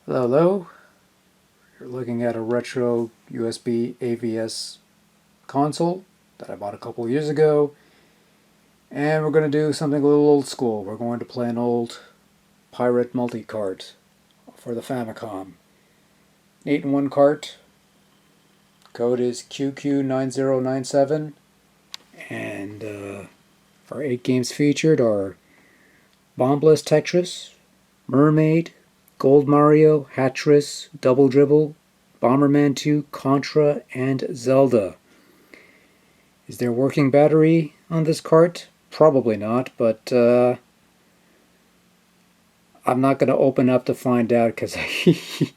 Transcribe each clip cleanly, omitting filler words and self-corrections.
Hello, hello. You're looking at a retro USB AVS console that I bought a couple of years ago. And we're going to do something a little old school. We're going to play an old pirate multicart for the Famicom. 8-in-1 cart. Code is QQ-9097. And our 8 games featured are Bombless Tetris, Mermaid, Gold Mario, Hatress, Double Dribble, Bomberman 2, Contra, and Zelda. Is there a working battery on this cart? Probably not, but I'm not going to open up to find out because it's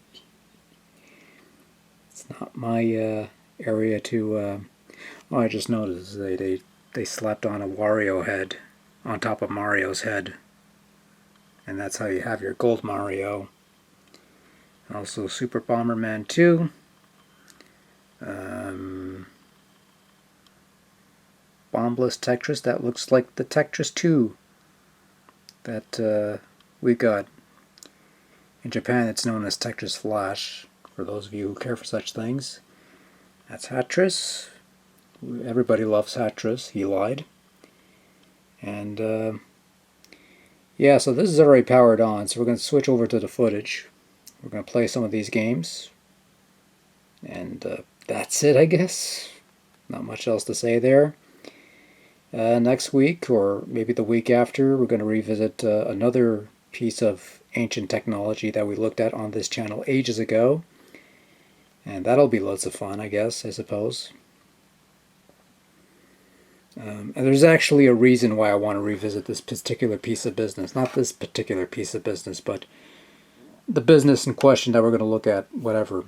not my area to... Oh, I just noticed they slapped on a Wario head on top of Mario's head. And that's how you have your Gold Mario. Also Super Bomberman 2. Bombless Tetris. That looks like the Tetris 2 that we got. In Japan it's known as Tetris Flash, for those of you who care for such things. That's Hatress. Everybody loves Hatress. He lied. And yeah, so this is already powered on, so we're going to switch over to the footage. We're going to play some of these games. And that's it, I guess. Not much else to say there. Next week, or maybe the week after, we're going to revisit another piece of ancient technology that we looked at on this channel ages ago. And that'll be loads of fun, I guess, I suppose. And there's actually a reason why I want to revisit this particular piece of business. Not this particular piece of business, but the business in question that we're going to look at, whatever.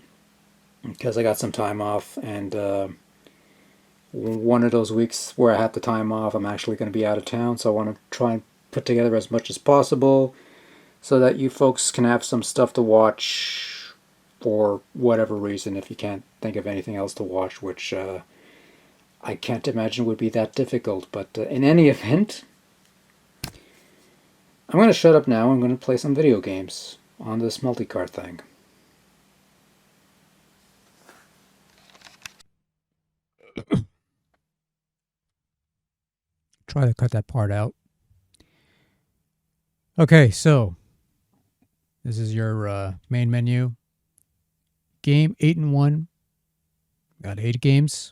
Because I got some time off, and one of those weeks where I have the time off, I'm actually going to be out of town, so I want to try and put together as much as possible so that you folks can have some stuff to watch for whatever reason, if you can't think of anything else to watch, which I can't imagine would be that difficult. But in any event, I'm going to shut up now. I'm going to play some video games on this multicart thing. Try to cut that part out. Okay, so this is your main menu. Game 8-in-1. Got 8 games.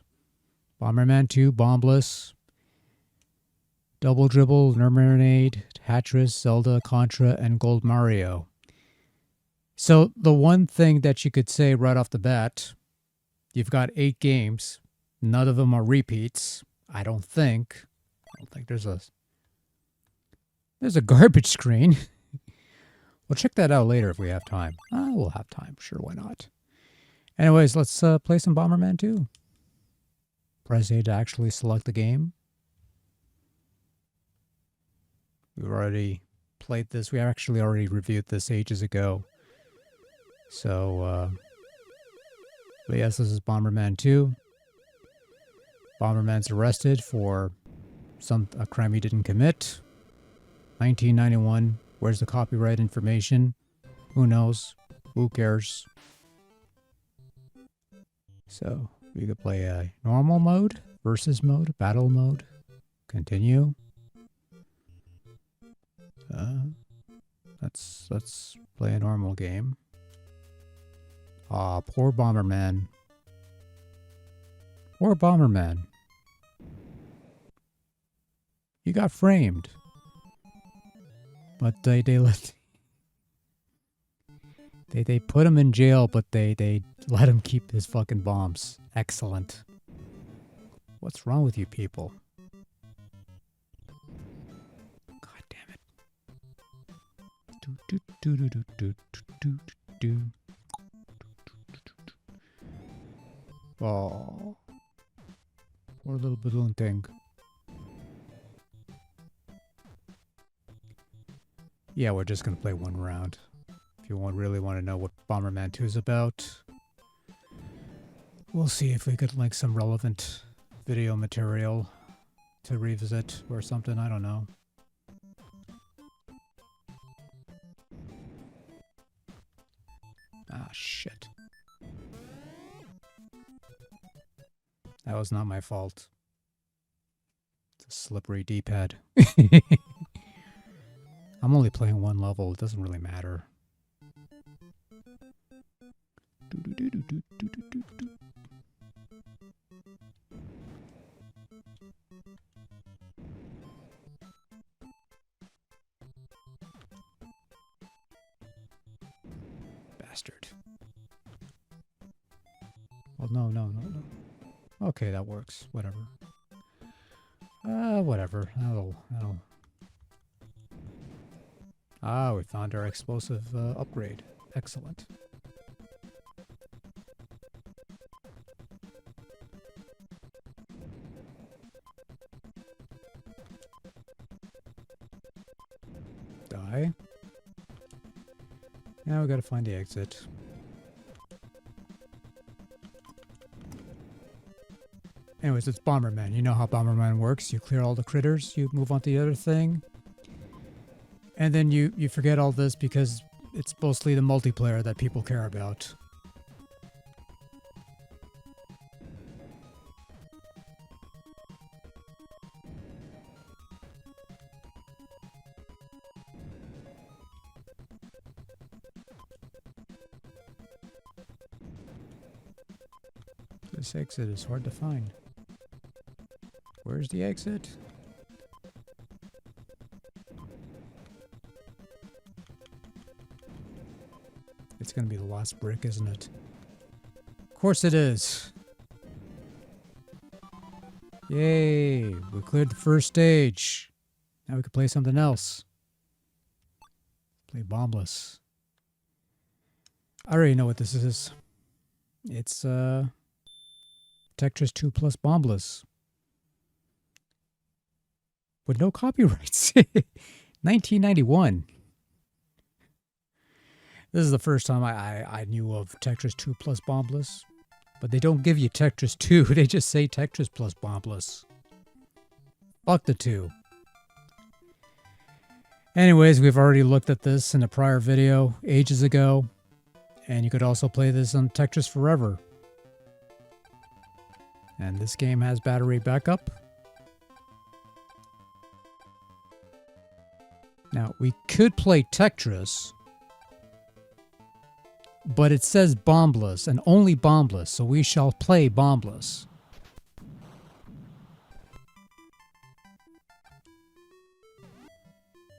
Bomberman 2, Bombless, Double Dribble, Little Mermaid, Hatress, Zelda, Contra, and Gold Mario. So the one thing that you could say right off the bat, you've got 8 games. None of them are repeats. I don't think there's a garbage screen. We'll check that out later if we have time. We'll have time. Sure, why not? Anyways, let's play some Bomberman 2. Press A to actually select the game. We've already played this. We actually already reviewed this ages ago. So, but yes, this is Bomberman 2. Bomberman's arrested for a crime he didn't commit. 1991. Where's the copyright information? Who knows? Who cares? So, we could play a normal mode, versus mode, battle mode, continue. Let's play a normal game. Aw, poor Bomberman. Poor Bomberman. He got framed. But they put him in jail, but they let him keep his fucking bombs. Excellent. What's wrong with you people? God damn it. Oh. Poor little balloon thing. Yeah, we're just gonna play one round. If you really want to know what Bomberman 2 is about, we'll see if we could link some relevant video material to revisit or something. I don't know. shit. That was not my fault. It's a slippery D-pad. I'm only playing one level. It doesn't really matter. Bastard. Well, no. Okay, that works. Whatever. Whatever. That'll... Ah, we found our explosive upgrade. Excellent. Die. Now we gotta find the exit. Anyways, it's Bomberman. You know how Bomberman works. You clear all the critters, you move on to the other thing. And then you forget all this because it's mostly the multiplayer that people care about. This exit is hard to find. Where's the exit? It's gonna be the last brick, isn't it? Of course it is! Yay! We cleared the first stage. Now we can play something else. Play Bombless. I already know what this is. It's Tetris 2 plus Bombless. With no copyrights. 1991. This is the first time I knew of Tetris 2 plus Bombless. But they don't give you Tetris 2. They just say Tetris plus Bombless. Fuck the 2. Anyways, we've already looked at this in a prior video ages ago. And you could also play this on Tetris Forever. And this game has battery backup. Now, we could play Tetris, but it says Bombless, and only Bombless, so we shall play Bombless.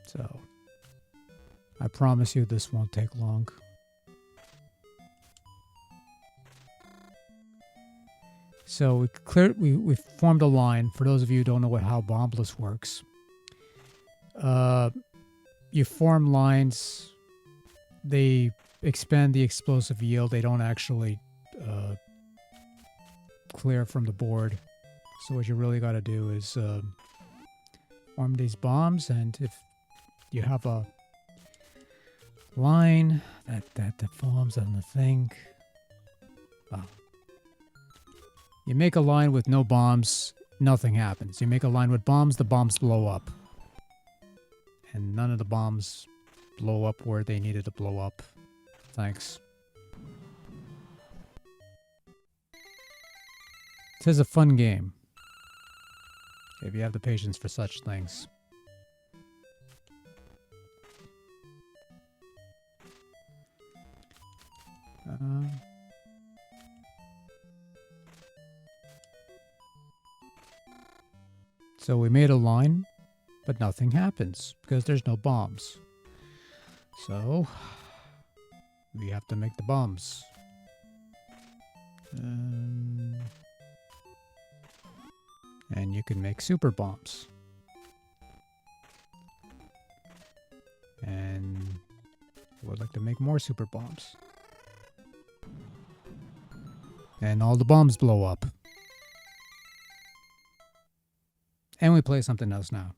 So, I promise you this won't take long. So we formed a line. For those of you who don't know how Bombless works, you form lines. They expand the explosive yield. They don't actually clear from the board. So what you really got to do is form these bombs, and if you have a line that forms on the thing, well, you make a line with no bombs, nothing happens. You make a line with bombs, the bombs blow up. And none of the bombs blow up where they needed to blow up. Thanks. This is a fun game. If you have the patience for such things. So we made a line, but nothing happens because there's no bombs. So we have to make the bombs. And you can make super bombs. And I would like to make more super bombs. And all the bombs blow up. And we play something else now.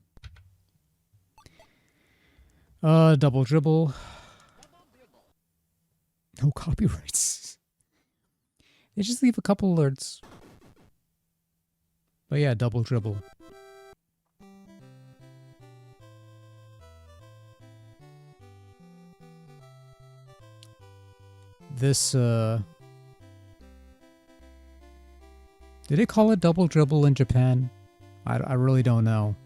Double Dribble. No copyrights. They just leave a couple alerts. But yeah, Double Dribble. this, did they call it Double Dribble in Japan? I really don't know.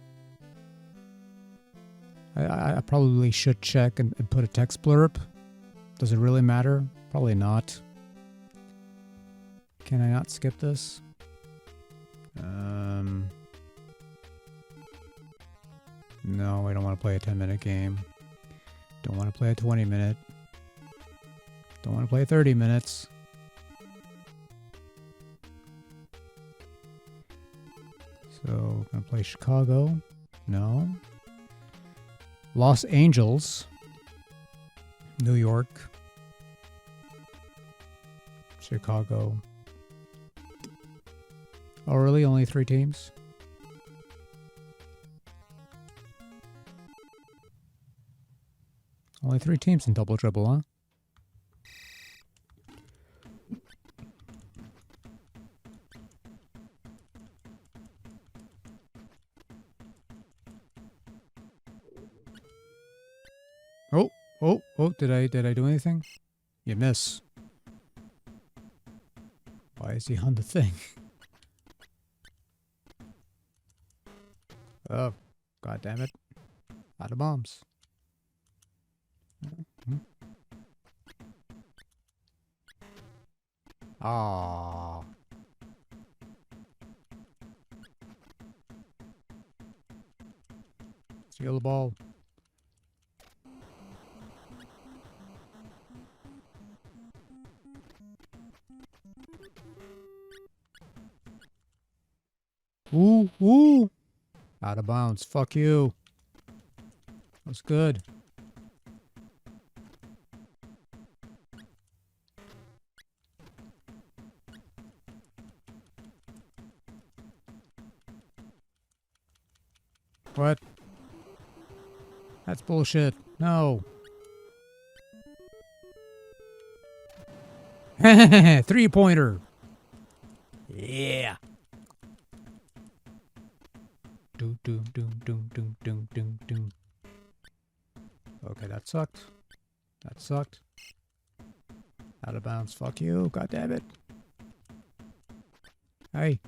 I probably should check and put a text blurb. Does it really matter? Probably not. Can I not skip this? No, I don't want to play a 10-minute game. Don't want to play a 20-minute. Don't want to play 30 minutes. So, gonna play Chicago. No. Los Angeles. New York. Chicago. Oh, really? Only 3 teams? Only 3 teams in Double Dribble, huh? Oh, did I do anything? You miss. Why is he on the thing? Oh, god damn it. Out of bombs. Ah. Steal the ball. Ooh. Out of bounds. Fuck you. That's good. What? That's bullshit. No. 3-pointer. Yeah. Doom. Okay, that sucked. Out of bounds. Fuck you. God damn it. Hey.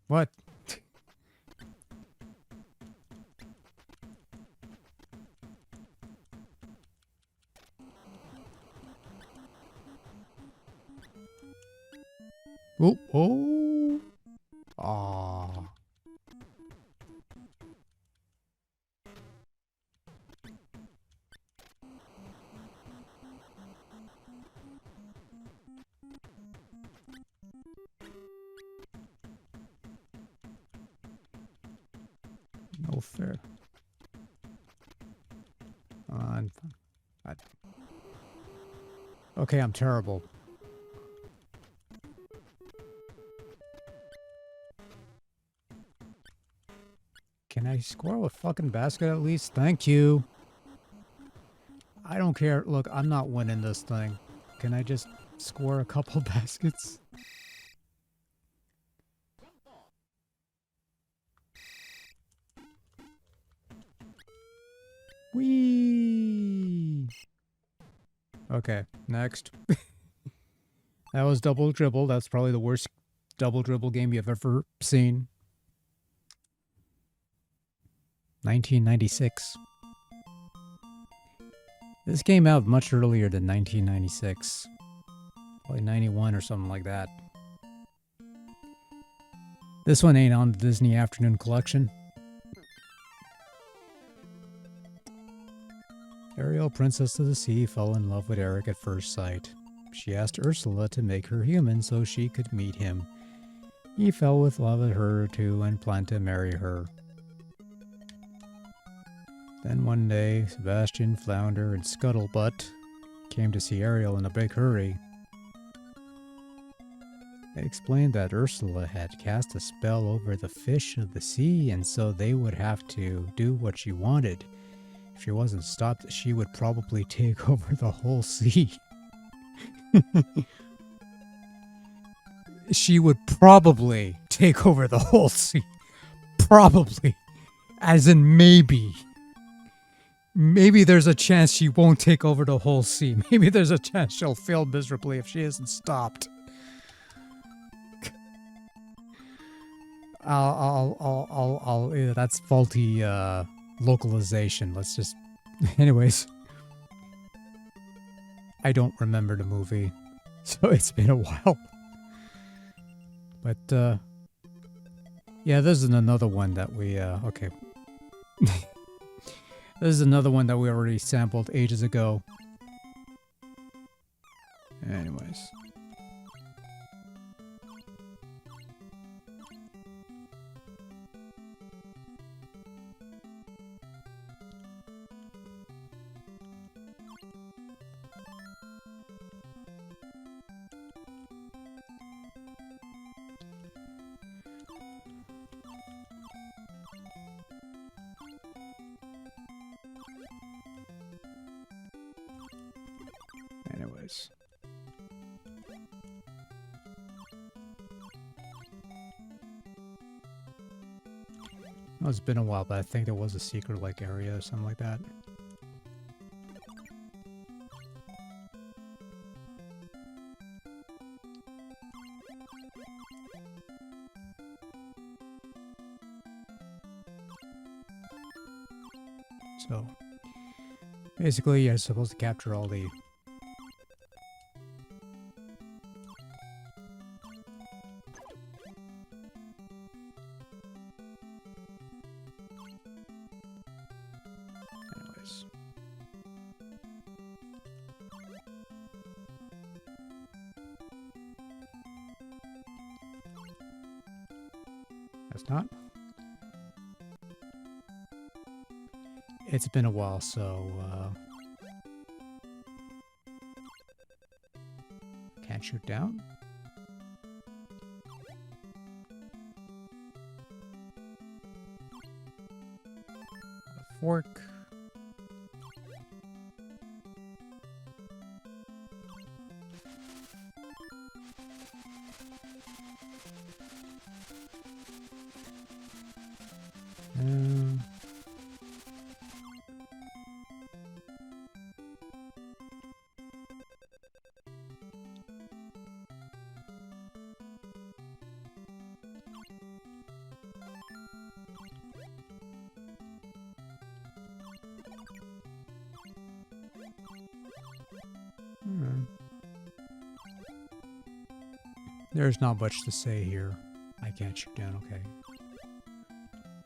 What? Oh. Ah. No fair. Come on. Okay, I'm terrible. Can I score a fucking basket at least? Thank you. I don't care. Look, I'm not winning this thing. Can I just score a couple baskets? Whee! Okay, next. That was Double Dribble. That's probably the worst Double Dribble game you've ever seen. 1996. This came out much earlier than 1996. Probably 91 or something like that. This one ain't on the Disney Afternoon Collection. Ariel, Princess of the Sea, fell in love with Eric at first sight. She asked Ursula to make her human so she could meet him. He fell with love at her too and planned to marry her. Then one day, Sebastian, Flounder, and Scuttlebutt came to see Ariel in a big hurry. They explained that Ursula had cast a spell over the fish of the sea, and so they would have to do what she wanted. If she wasn't stopped, she would probably take over the whole sea. she would probably take over the whole scene. Probably. As in maybe. Maybe there's a chance she won't take over the whole scene. Maybe there's a chance she'll fail miserably if she isn't stopped. Yeah, that's faulty localization. Let's just. Anyways, I don't remember the movie, so it's been a while. But yeah, this is another one that we okay. This is another one that we already sampled ages ago. Anyways. Anyways. Well, it's been a while, but I think there was a secret-like area or something like that. So, basically, you're supposed to capture all the That's not. It's been a while, so can't shoot down. A fork. There's not much to say here. I can't shoot down, okay.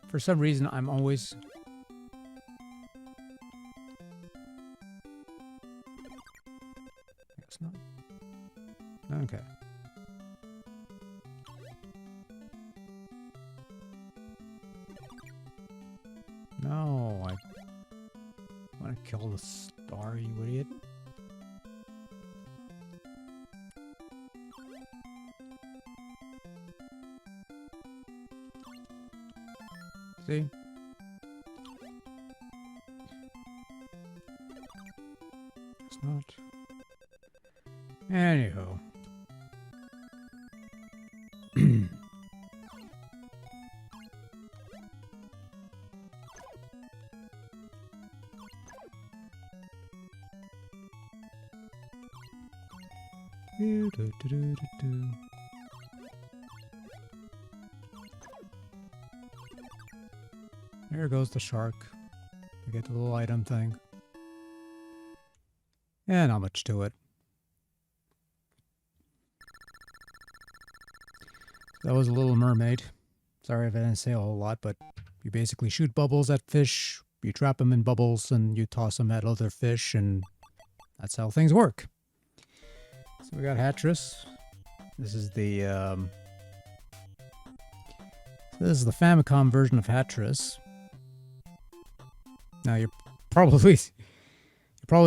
For some reason, I'm always... It's not. Okay. No, I want to kill the star, you idiot. See? It's not. Anyhow. There goes the shark. We get the little item thing. Yeah, not much to it. That was a Little Mermaid. Sorry if I didn't say a whole lot, but you basically shoot bubbles at fish, you trap them in bubbles, and you toss them at other fish, and that's how things work. So we got Hatress. This is the Famicom version of Hatress. Now you're probably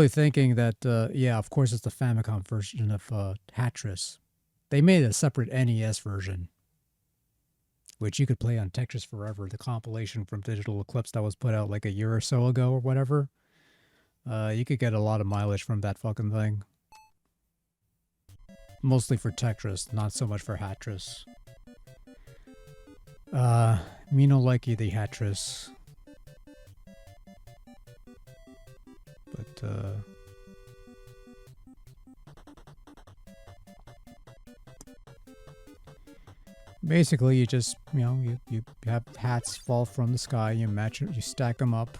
thinking that yeah, of course it's the Famicom version of Hatress. They made a separate NES version, which you could play on Tetris Forever, the compilation from Digital Eclipse that was put out like a year or so ago or whatever. You could get a lot of mileage from that fucking thing. Mostly for Tetris, not so much for Hatress. Me no likey the Hatress. But, basically, you just, you have hats fall from the sky, you stack them up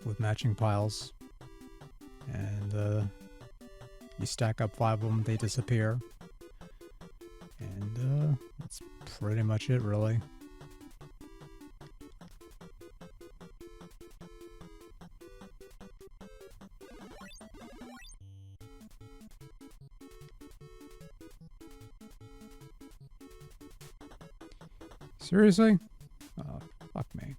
with matching piles, and you stack up 5 of them, they disappear, and that's pretty much it, really. Seriously? Oh, fuck me.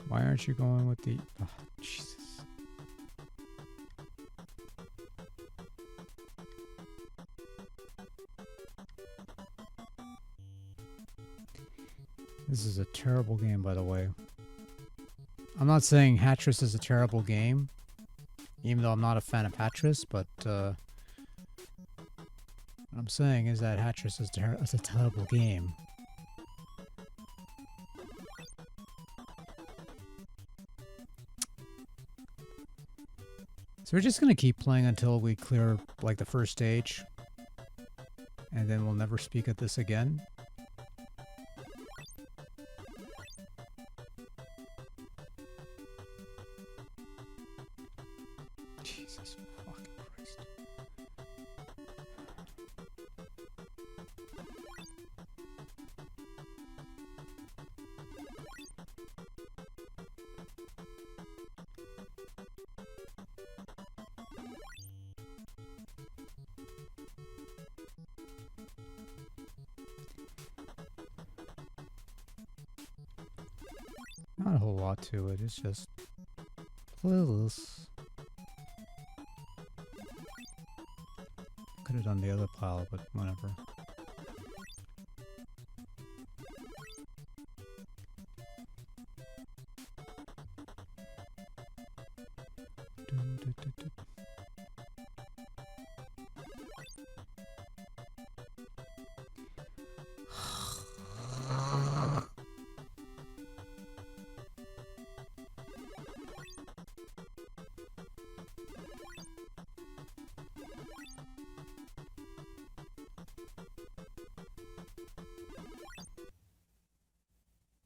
Why aren't you going with the... Oh, Jesus. This is a terrible game, by the way. I'm not saying Hatress is a terrible game, even though I'm not a fan of Hatress, but what I'm saying is that Hatress is a terrible game. So we're just gonna keep playing until we clear, like, the first stage. And then we'll never speak of this again. Jesus fucking Christ. Not a whole lot to it, it's just this. Could have done the other pile, but whatever.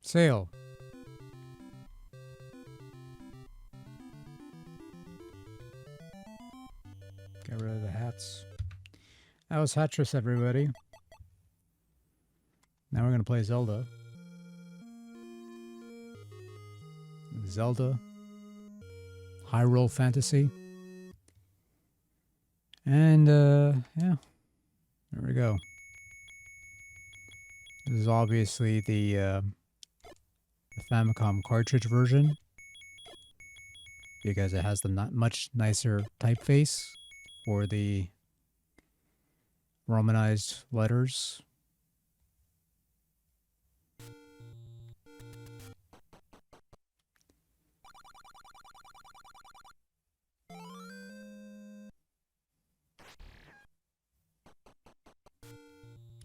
Sail. Get rid of the hats. That was Hatress, everybody. Now we're gonna play Zelda. Zelda. Hyrule Fantasy. And, yeah. There we go. This is obviously the Famicom cartridge version, because it has the much nicer typeface for the Romanized letters.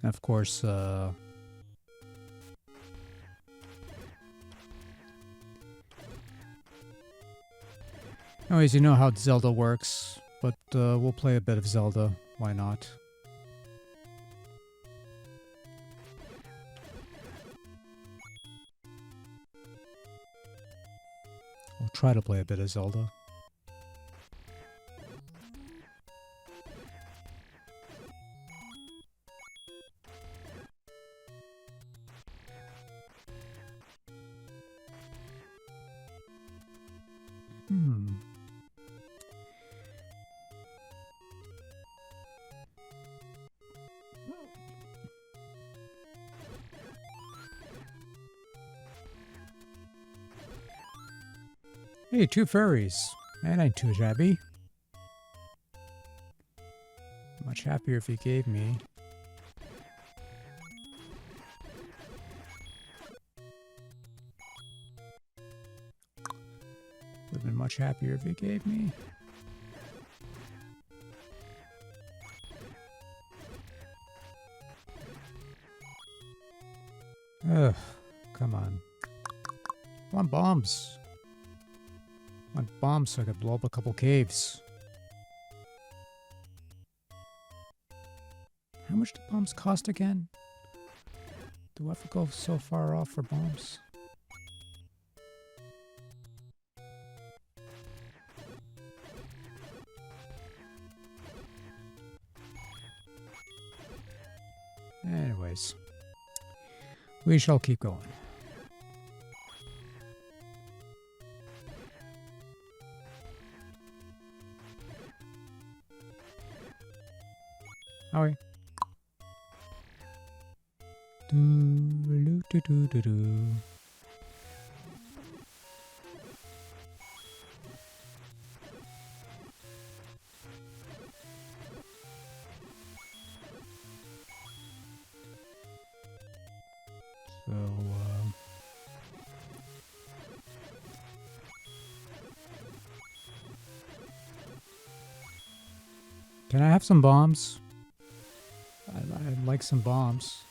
Of course, anyways, you know how Zelda works, but we'll play a bit of Zelda. Why not? We'll try to play a bit of Zelda. Hey, 2 fairies. That ain't too shabby. Much happier if he gave me. Would have been much happier if he gave me. Ugh, come on. I want bombs. I want bombs so I could blow up a couple caves. How much do bombs cost again? Do I have to go so far off for bombs? Anyways, we shall keep going. Howie. Do. So, can I have some bombs? I'd like some bombs.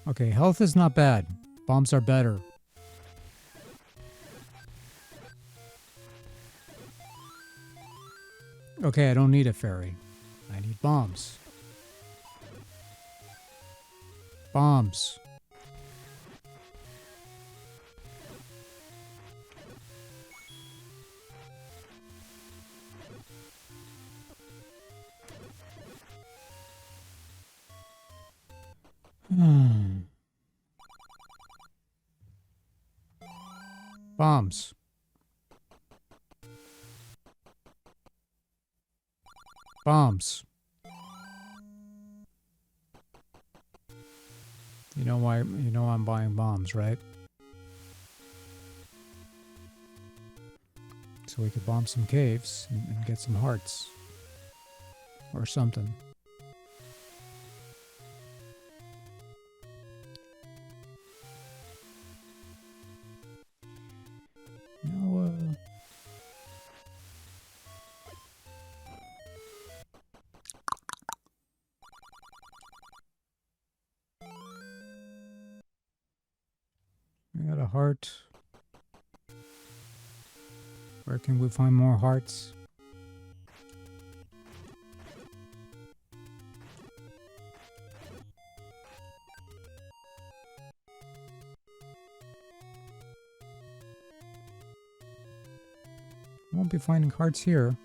Okay, health is not bad. Bombs are better. Okay, I don't need a fairy. I need bombs. Bombs. Bombs. Bombs. You know why? You know I'm buying bombs, right? So we could bomb some caves and get some hearts. Or something. No, we got a heart. Where can we find more hearts? Won't be finding hearts here.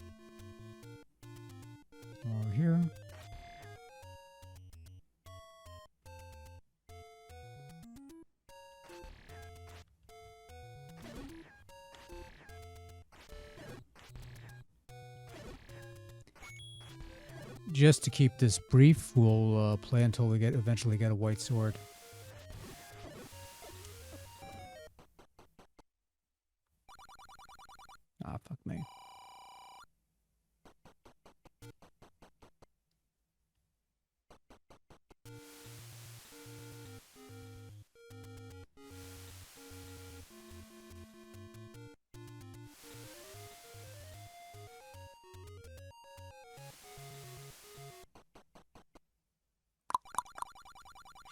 Or here. Just to keep this brief, we'll play until we eventually get a white sword. Ah, fuck me.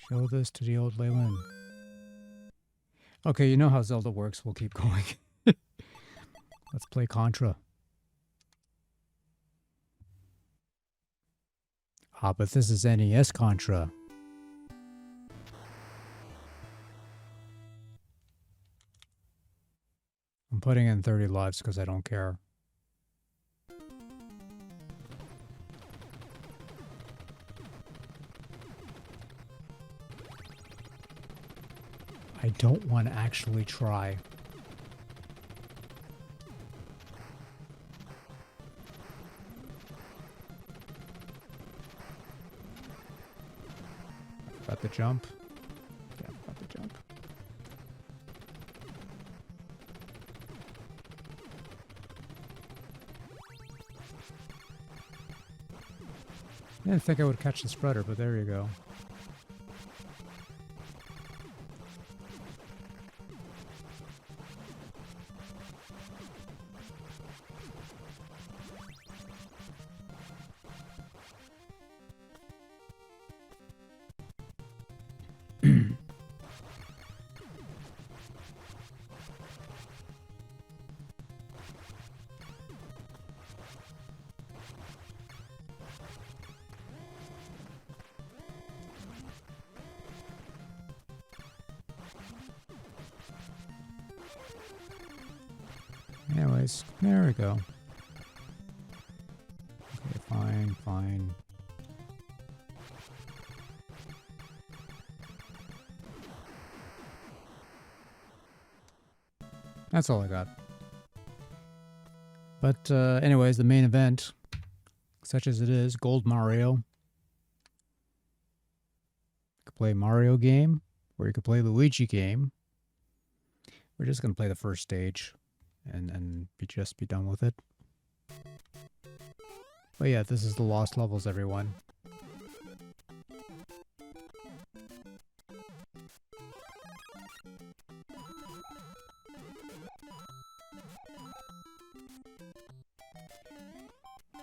Show this to the old Leyland. Okay, you know how Zelda works. We'll keep going. Let's play Contra. Ah, but this is NES Contra. I'm putting in 30 lives because I don't care. I don't want to actually try. About the jump? Yeah, about the jump. didn't think I would catch the spreader, but there you go. Anyways, there we go. Okay, fine, fine. That's all I got. But anyways, the main event, such as it is, Gold Mario. You could play a Mario game, or you could play Luigi game. We're just going to play the first stage and just be done with it. But yeah, this is the Lost Levels, everyone.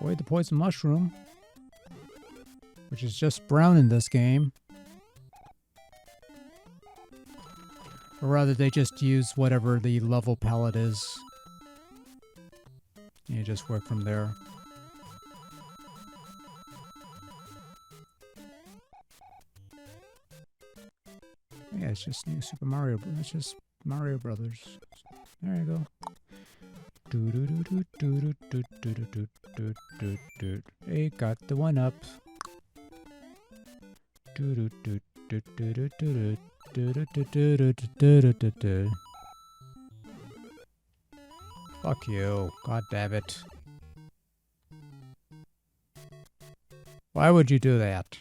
Avoid the poison mushroom, which is just brown in this game. Or rather, they just use whatever the level palette is. You just work from there. Yeah, it's just new Super Mario. It's just Mario Brothers. There you go. Hey, got the one up. Fuck you. God damn it. Why would you do that?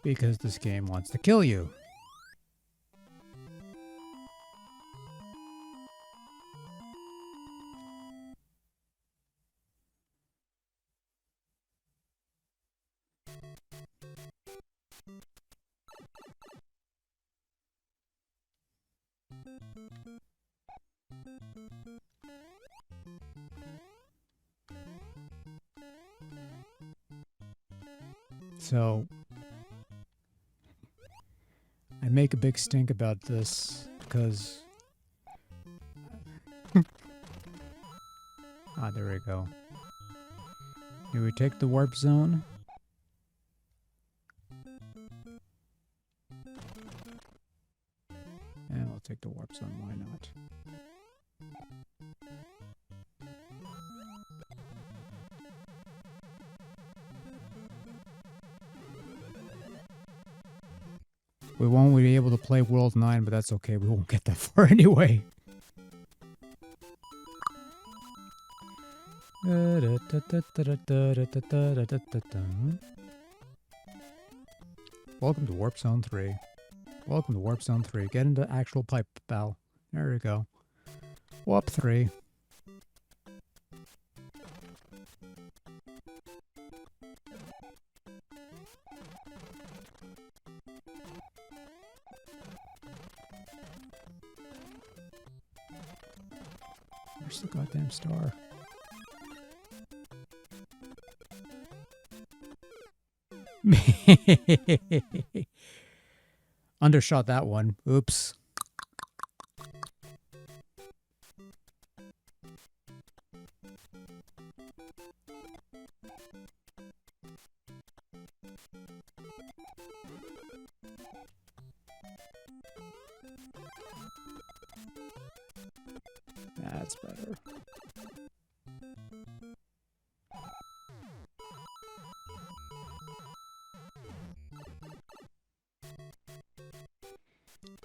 Because this game wants to kill you. So, I make a big stink about this because... ah, there we go. Here we take the warp zone. And we'll take the warp zone, why not? We won't be able to play World 9, but that's okay. We won't get that far anyway. Welcome to Warp Zone 3. Welcome to Warp Zone 3. Get into actual pipe, pal. There we go. Warp 3. Where's the goddamn star? Undershot that one. Oops. That's better.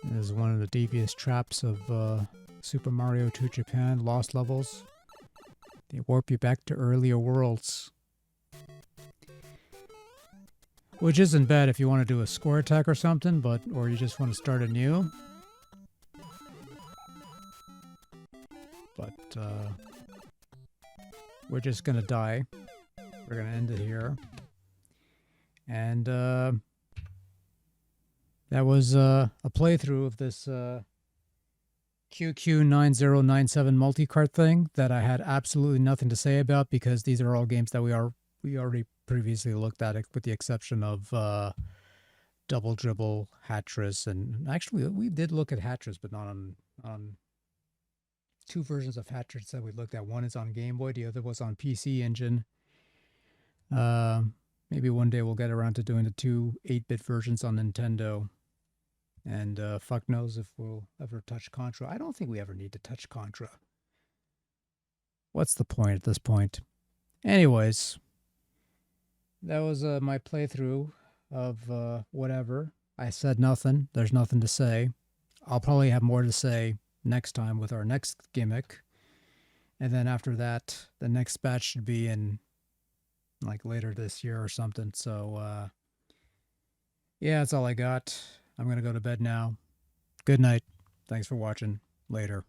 This is one of the devious traps of Super Mario 2 Japan Lost Levels. They warp you back to earlier worlds. Which isn't bad if you want to do a score attack or something, but or you just want to start anew. But we're just gonna die. we're going to end it here. And that was a playthrough of this QQ-9097 multicart thing that I had absolutely nothing to say about, because these are all games that we already previously looked at, with the exception of Double Dribble, Hatress, and actually we did look at Hatress, but not on two versions of Hatress that we looked at. One is on Game Boy, the other was on PC Engine. Maybe one day we'll get around to doing the two 8-bit versions on Nintendo. And fuck knows if we'll ever touch Contra. I don't think we ever need to touch Contra. What's the point at this point? Anyways, that was my playthrough of whatever. I said nothing. There's nothing to say. I'll probably have more to say next time with our next gimmick. And then after that, the next batch should be in like later this year or something. So, yeah, that's all I got. I'm going to go to bed now. Good night. Thanks for watching. Later.